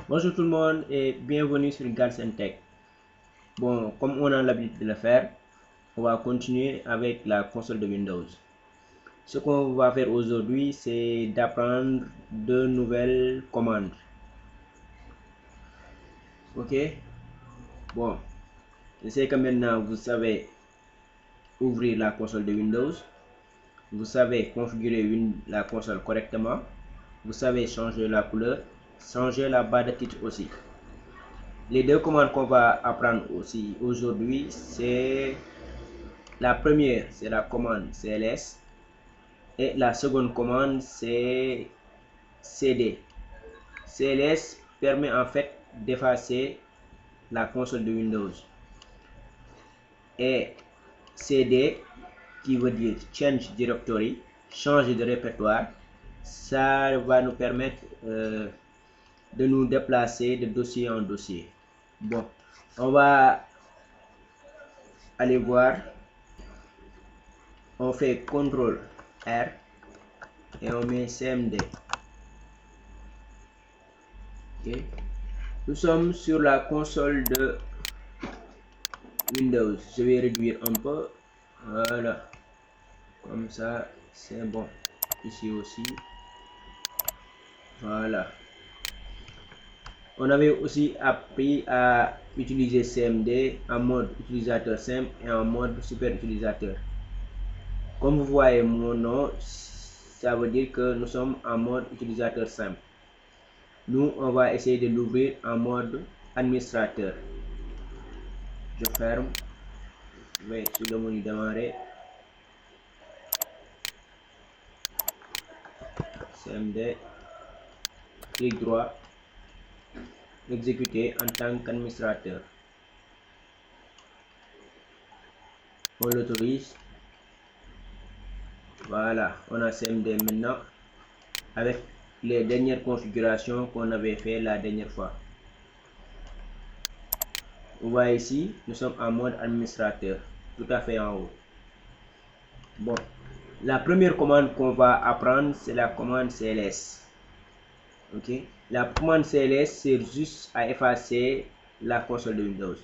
Bonjour tout le monde et bienvenue sur Galsen Tech. Bon, comme on a l'habitude de le faire, on va continuer avec la console de Windows. Ce qu'on va faire aujourd'hui, c'est d'apprendre de nouvelles commandes. Ok? Bon, je sais que maintenant vous savez ouvrir la console de Windows, vous savez configurer la console correctement, vous savez changer la couleur, changer la barre de titre aussi. Les deux commandes qu'on va apprendre aussi aujourd'hui, c'est la première, c'est la commande CLS et la seconde commande, c'est CD. CLS permet en fait d'effacer la console de Windows. Et CD, qui veut dire Change Directory, changer de répertoire, ça va nous permettre de nous déplacer de dossier en dossier. Bon, on va aller voir. On fait CTRL R et on met CMD. Okay. Nous sommes sur la console de Windows. Je vais réduire un peu. Voilà. Comme ça, c'est bon. Ici aussi. Voilà. On avait aussi appris à utiliser CMD en mode utilisateur simple et en mode super utilisateur. Comme vous voyez mon nom, ça veut dire que nous sommes en mode utilisateur simple. Nous, on va essayer de l'ouvrir en mode administrateur. Je ferme. Je vais sur le menu démarrer. CMD. Clic droit. Exécuter en tant qu'administrateur. On l'autorise. Voilà, on a CMD maintenant avec les dernières configurations qu'on avait fait la dernière fois. Vous voyez ici, nous sommes en mode administrateur, tout à fait en haut. Bon, la première commande qu'on va apprendre, c'est la commande CLS. Ok, la commande CLS sert juste à effacer la console de Windows.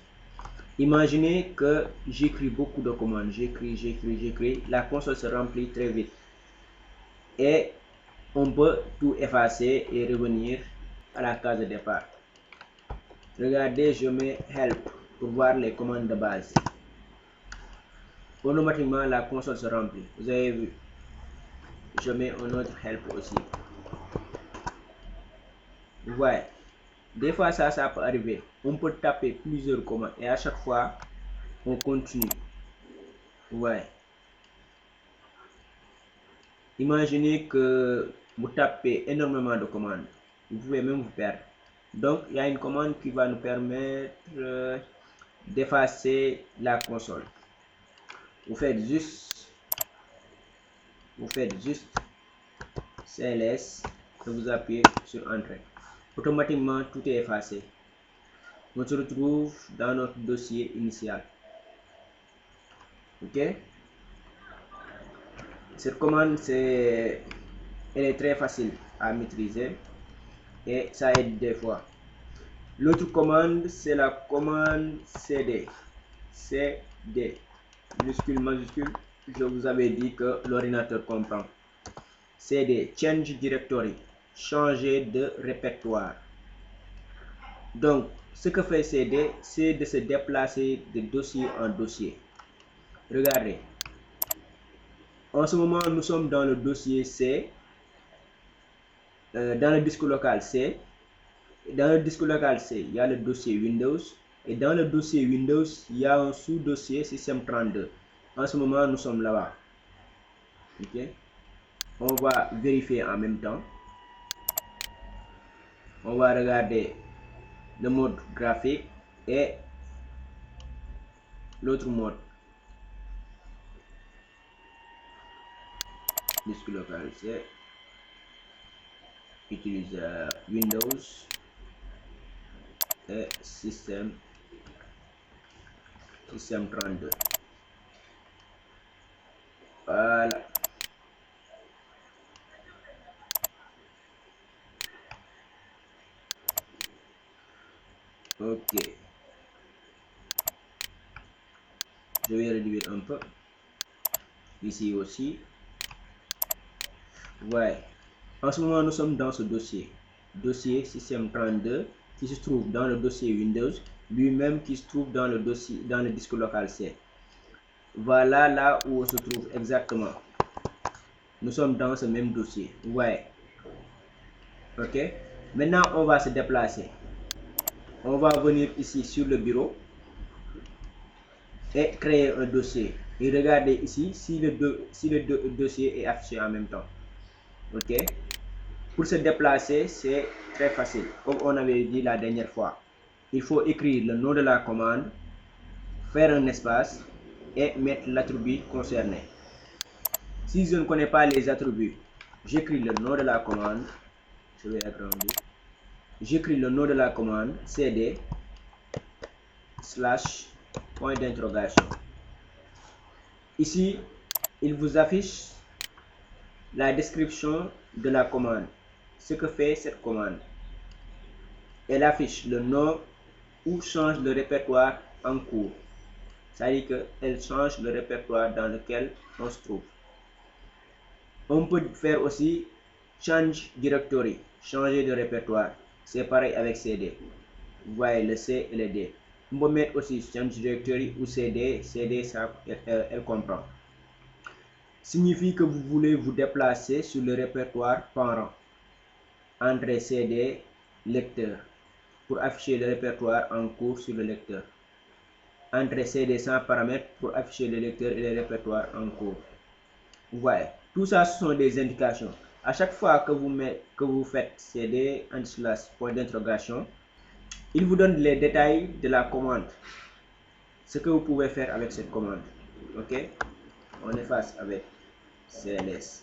Imaginez que j'écris beaucoup de commandes, j'écris, la console se remplit très vite. Et on peut tout effacer et revenir à la case de départ. Regardez, je mets help pour voir les commandes de base. Automatiquement, la console se remplit. Vous avez vu. Je mets un autre help aussi. Vous voyez. Des fois, ça peut arriver. On peut taper plusieurs commandes et à chaque fois, on continue. Vous voyez. Imaginez que vous tapez énormément de commandes. Vous pouvez même vous perdre. Donc, il y a une commande qui va nous permettre d'effacer la console. Vous faites juste CLS et vous appuyez sur Entrée. Automatiquement, tout est effacé. On se retrouve dans notre dossier initial. Ok? Cette commande, elle est très facile à maîtriser et ça aide des fois. L'autre commande, c'est la commande CD. CD. Minuscule, majuscule. Je vous avais dit que l'ordinateur comprend. CD, Change Directory. Changer de répertoire. Donc, ce que fait CD, c'est de se déplacer de dossier en dossier. Regardez. En ce moment, nous sommes dans le dossier C. Dans le disque local C. Dans le disque local C, il y a le dossier Windows. Et dans le dossier Windows, il y a un sous-dossier Système 32. En ce moment, nous sommes là-bas. Ok. On va vérifier en même temps. On va regarder le mode graphique et l'autre mode. Disque local C. Utilise Windows et système 32. Voilà. Ok, je vais réduire un peu ici aussi. Ouais, en ce moment nous sommes dans ce dossier système 32 qui se trouve dans le dossier Windows, lui-même qui se trouve dans le dossier, dans le disque local C. Voilà là où on se trouve exactement. Nous sommes dans ce même dossier. Ouais. Ok. Maintenant, on va se déplacer. On va venir ici sur le bureau et créer un dossier. Et regardez ici si le dossier est affiché en même temps. Ok. Pour se déplacer, c'est très facile. Comme on avait dit la dernière fois, il faut écrire le nom de la commande, faire un espace et mettre l'attribut concerné. Si je ne connais pas les attributs, j'écris le nom de la commande. Je vais agrandir. J'écris le nom de la commande cd / point d'interrogation. Ici, il vous affiche la description de la commande, ce que fait cette commande. Elle affiche le nom ou change le répertoire en cours. C'est-à-dire qu'elle change le répertoire dans lequel on se trouve. On peut faire aussi change directory, changer de répertoire. C'est pareil avec cd. Vous voyez le C et le D. On peut mettre aussi change directory ou cd. cd, ça, elle comprend. Signifie que vous voulez vous déplacer sur le répertoire parent. Entrée cd lecteur pour afficher le répertoire en cours sur le lecteur. Entrée cd sans paramètres pour afficher le lecteur et le répertoire en cours. Vous voyez, tout ça ce sont des indications. À chaque fois que vous faites cd / point d'interrogation, il vous donne les détails de la commande, ce que vous pouvez faire avec cette commande. Ok, on efface avec cls.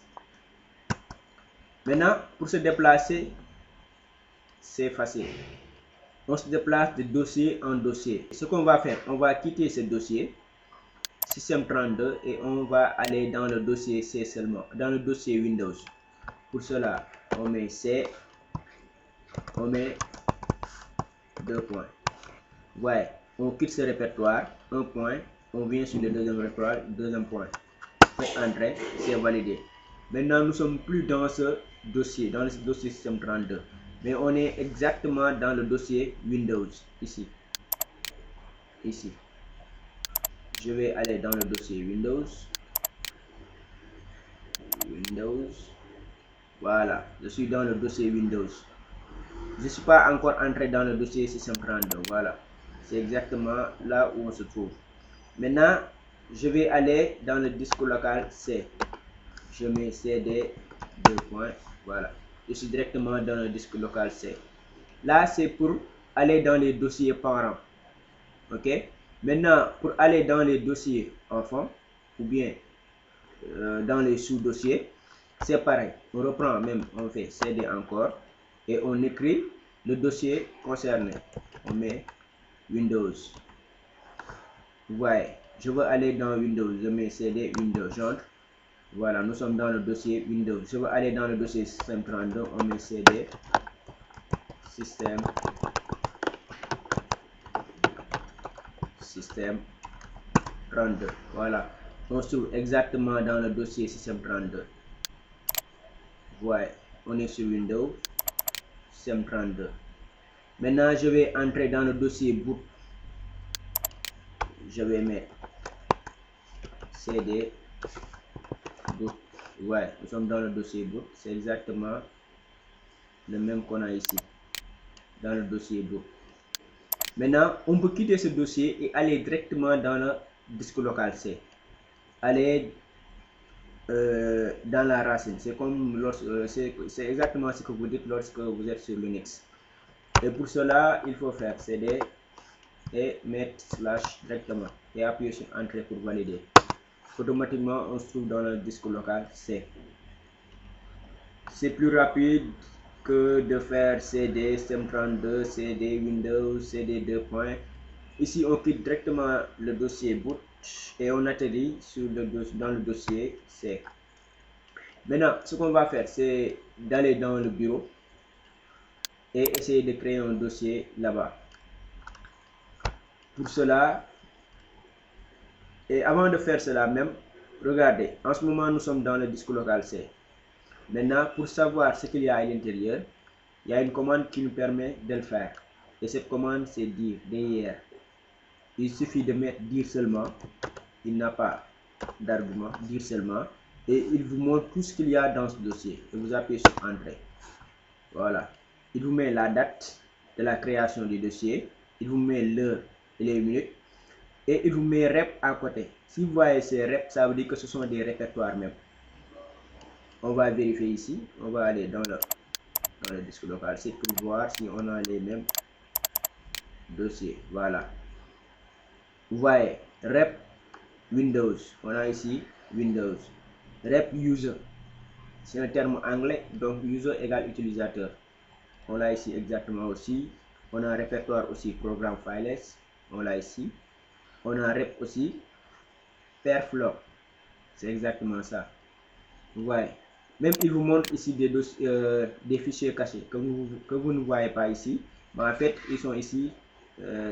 Maintenant, pour se déplacer, c'est facile. On se déplace de dossier en dossier. Ce qu'on va faire, on va quitter ce dossier système 32 et on va aller dans le dossier C seulement, dans le dossier Windows. Pour cela, on met C, on met 2 points. Ouais, on quitte ce répertoire, un point, on vient sur le deuxième répertoire, deuxième point. Faites entrer, c'est validé. Maintenant, nous sommes plus dans ce dossier, dans le dossier système 32, mais on est exactement dans le dossier Windows, ici. Ici. Je vais aller dans le dossier Windows. Voilà, je suis dans le dossier Windows. Je ne suis pas encore entré dans le dossier système 32. Voilà, c'est exactement là où on se trouve. Maintenant, je vais aller dans le disque local C. Je mets cd 2 points. Voilà, je suis directement dans le disque local C. Là, c'est pour aller dans les dossiers parents. Ok. Maintenant, pour aller dans les dossiers enfants ou bien dans les sous-dossiers, c'est pareil. On reprend même, on fait cd encore et on écrit le dossier concerné. On met Windows. Vous voyez, je veux aller dans Windows. Je mets cd Windows. J'entre. Voilà, nous sommes dans le dossier Windows. Je veux aller dans le dossier système 32. On met cd système 32. Voilà, on se trouve exactement dans le dossier système 32. Voilà, on est sur Windows système 32. Maintenant, je vais entrer dans le dossier boot. Je vais mettre cd boot. Ouais, nous sommes dans le dossier boot. C'est exactement le même qu'on a ici, dans le dossier boot. Maintenant, on peut quitter ce dossier et aller directement dans le disque local C. Aller dans la racine. C'est comme c'est exactement ce que vous dites lorsque vous êtes sur Linux. Et pour cela, il faut faire cd et mettre / directement et appuyer sur entrée pour valider. Automatiquement, on se trouve dans le disque local C. C'est plus rapide que de faire cd système32, cd Windows, cd 2 points. Ici, on quitte directement le dossier boot et on atterrit dans le dossier C. Maintenant, ce qu'on va faire, c'est d'aller dans le bureau et essayer de créer un dossier là-bas. Pour cela, et avant de faire cela même, regardez, en ce moment nous sommes dans le disque local C. Maintenant, pour savoir ce qu'il y a à l'intérieur, il y a une commande qui nous permet de le faire. Et cette commande, c'est dire, dir. Il suffit de mettre dire seulement, il n'a pas d'argument, dire seulement, et il vous montre tout ce qu'il y a dans ce dossier. Et vous appuyez sur Entrée. Voilà. Il vous met la date de la création du dossier, il vous met l'heure et les minutes, et il vous met rep à côté. Si vous voyez ces reps, ça veut dire que ce sont des répertoires même. On va vérifier ici, on va aller dans le disque local, c'est pour voir si on a les mêmes dossiers. Voilà. Vous voyez, rep Windows, on a ici Windows. Rep user, c'est un terme anglais, donc user égale utilisateur. On l'a ici exactement aussi. On a un répertoire aussi programme files, on l'a ici. On a un rep aussi perflow, c'est exactement ça. Vous voyez, même il vous montre ici des fichiers cachés que vous ne voyez pas ici, mais en fait ils sont ici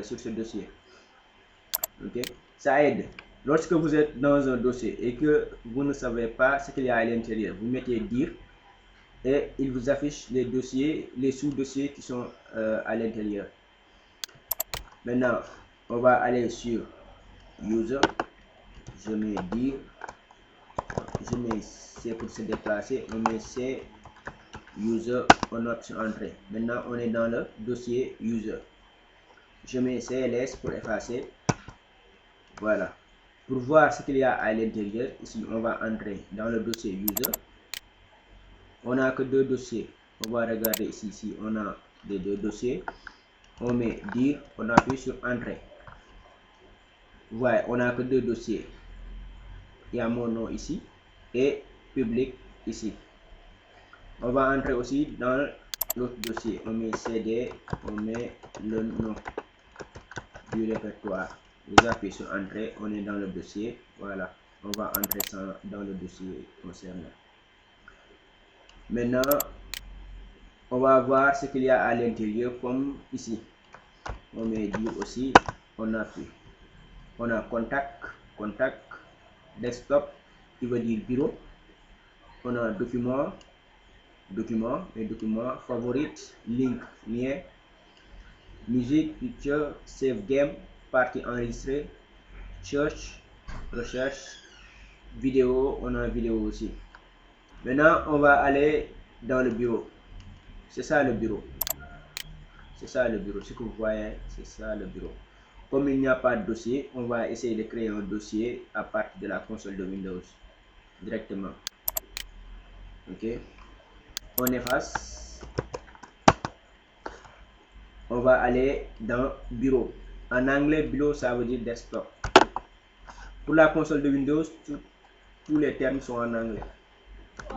sur ce dossier. Ok, ça aide. Lorsque vous êtes dans un dossier et que vous ne savez pas ce qu'il y a à l'intérieur, vous mettez dire et il vous affiche les dossiers, les sous-dossiers qui sont à l'intérieur. Maintenant, on va aller sur user, je mets dire, je mets C pour se déplacer, on met C, user, on note sur entrée. Maintenant, on est dans le dossier user. Je mets CLS pour effacer. Voilà. Pour voir ce qu'il y a à l'intérieur, ici, on va entrer dans le dossier user. On n'a que deux dossiers. On va regarder ici, si on a les deux dossiers. On met dire, on appuie sur entrée. Vous voyez, on n'a que deux dossiers. Il y a mon nom ici et public ici. On va entrer aussi dans l'autre dossier. On met CD, on met le nom du répertoire. Vous appuyez sur entrée, on est dans le dossier. Voilà, on va entrer ça dans le dossier concerné. Maintenant, on va voir ce qu'il y a à l'intérieur comme ici. On met dire aussi, on appuie. On a contact, desktop, qui veut dire bureau. On a document, et document, favorite, link, lien, musique, picture, save game, partie enregistrée, search, recherche, vidéo, on a vidéo aussi. Maintenant, on va aller dans le bureau. C'est ça le bureau. C'est ça le bureau. Ce que vous voyez, c'est ça le bureau. Comme il n'y a pas de dossier, on va essayer de créer un dossier à partir de la console de Windows directement. Ok. On efface. On va aller dans bureau. En anglais, bureau, ça veut dire desktop. Pour la console de Windows, tous les termes sont en anglais.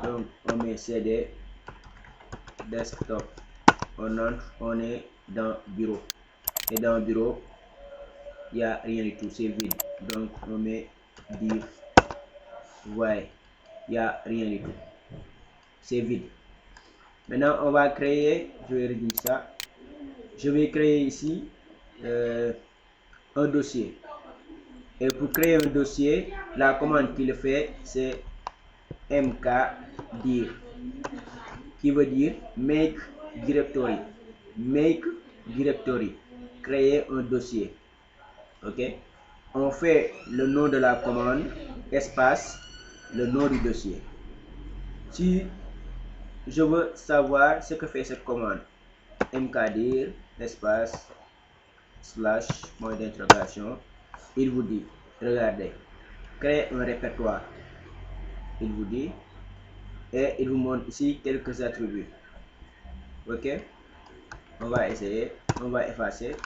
Donc, on met CD, desktop. On entre, on est dans bureau. Et dans bureau, il n'y a rien du tout, c'est vide. Donc, on met dire. Ouais, il n'y a rien du tout. C'est vide. Maintenant, on va créer, je vais réduire ça. Je vais créer ici un dossier. Et pour créer un dossier, la commande qui le fait, c'est mkdir, qui veut dire make directory. Make directory. Créer un dossier. Ok. On fait le nom de la commande, espace, le nom du dossier. Si je veux savoir ce que fait cette commande, mkdir, espace, slash, point d'interrogation, il vous dit, regardez, créer un répertoire. Il vous dit, et il vous montre ici quelques attributs. Ok, on va essayer, on va effacer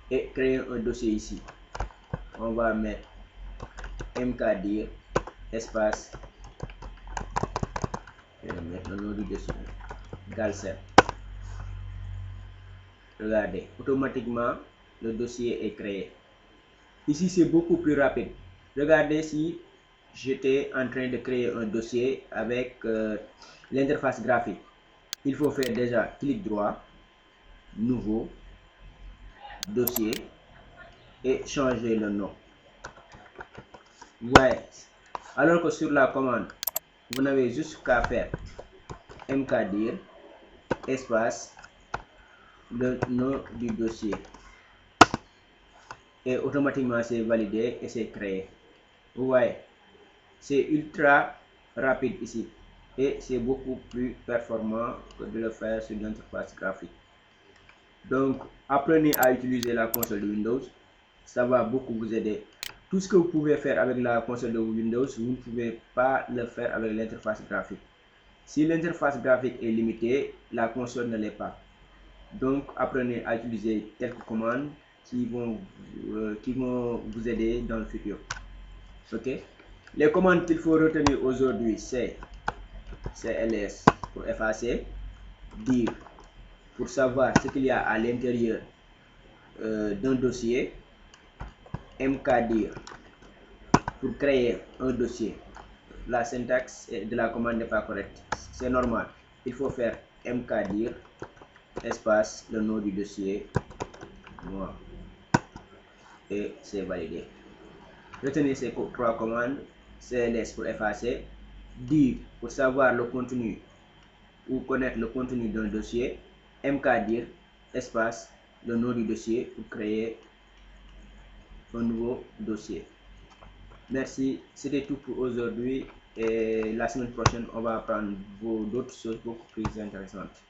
et créer un dossier ici. On va mettre mkdir, espace, je vais mettre le nom du dossier, galsen. Regardez, automatiquement le dossier est créé. Ici c'est beaucoup plus rapide. Regardez si j'étais en train de créer un dossier avec l'interface graphique. Il faut faire déjà clic droit, nouveau, dossier, et changer le nom. Ouais. Alors que sur la commande, vous n'avez juste qu'à faire mkdir espace le nom du dossier et automatiquement c'est validé et c'est créé. Vous voyez, c'est ultra rapide ici et c'est beaucoup plus performant que de le faire sur l'interface graphique. Donc apprenez à utiliser la console de Windows, ça va beaucoup vous aider. Tout ce que vous pouvez faire avec la console de Windows, vous ne pouvez pas le faire avec l'interface graphique. Si l'interface graphique est limitée, la console ne l'est pas. Donc apprenez à utiliser quelques commandes qui vont vous aider dans le futur. Ok. Les commandes qu'il faut retenir aujourd'hui, c'est cls pour effacer, dir pour savoir ce qu'il y a à l'intérieur d'un dossier, mkdir pour créer un dossier. La syntaxe de la commande n'est pas correcte, c'est normal. Il faut faire mkdir espace le nom du dossier, moi, et c'est validé. Retenez ces trois commandes: cls pour effacer, dir pour savoir le contenu ou connaître le contenu d'un dossier, mkdir espace le nom du dossier pour créer un nouveau dossier. Merci, c'était tout pour aujourd'hui et la semaine prochaine on va apprendre d'autres choses beaucoup plus intéressantes.